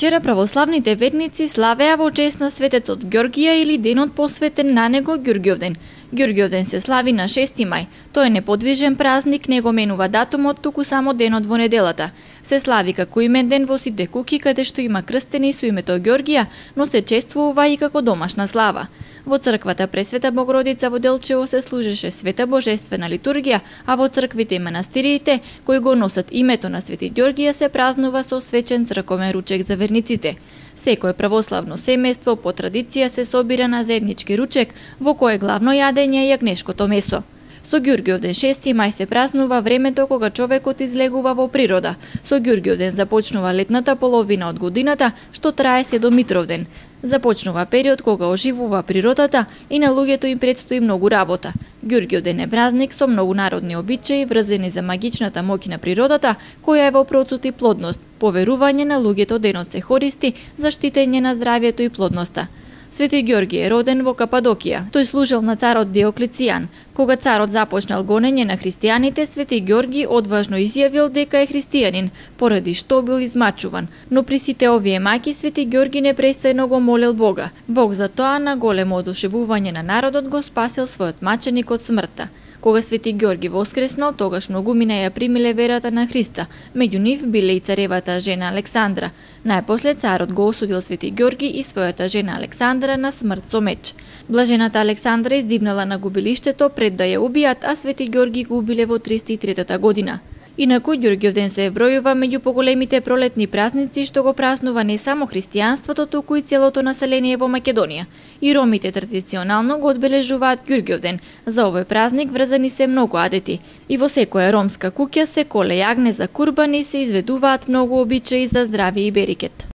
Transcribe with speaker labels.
Speaker 1: Вчера православните верници славеа во чест на светецот Ѓоргија или денот посветен на него Ѓурѓовден. Ѓурѓовден се слави на 6 мај. Тој е неподвижен празник, не го менува датумот, туку само денот во неделата. Се слави како имен ден во сите куќи каде што има крстени со името Ѓоргија, но се чествува и како домашна слава. Во црквата Пресвета Богородица во Делчево се служеше света божествена литургија, а во црквите и манастириите кои го носат името на Свети Ѓоргија се празнува со свечен црковен ручек за верниците. Секое православно семејство по традиција се собира на заеднички ручек, во кој главно јадење е јагнешкото месо. Со Ѓурѓовден 6 мај се празнува времето кога човекот излегува во природа. Со Ѓурѓовден започнува летната половина од годината, што трае се до Митровден. Започнува период кога оживува природата и на луѓето им предстои многу работа. Ѓурѓовден е празник со многу народни обичаи врзани за магичната моќ на природата, која е во процут и плодност. По верување на луѓето денот се користи за штитење на здравјето и плодноста. Свети Ѓорги е роден во Кападокија. Тој служел на царот Диоклецијан. Кога царот започнал гонење на христијаните, Свети Ѓорги одважно изјавил дека е христијанин, поради што бил измачуван. Но при сите овие маки Свети Ѓорги непрестајно го молел Бога. Бог за тоа на големо одушевување на народот го спасил својот маченик од смртта. Кога Свети Ѓорги воскреснал, тогаш многумина ја примиле верата на Христа. Меѓу нив биле и царевата жена Александра. Најпосле царот го осудил Свети Ѓорги и својата жена Александра на смрт со меч. Блажената Александра издивнала на губилиштето пред да ја убијат, а Свети Ѓорги го убиле во 303 година. Инаку Ѓурѓовден се вбројува меѓу поголемите пролетни празници што го празнува не само христијанството, туку и целото население во Македонија. И ромите традиционално го одбележуваат Ѓурѓовден. За овој празник врзани се многу адети. И во секоја ромска куќа се коле јагне за курбан и се изведуваат многу обичаи за здравје и берекет.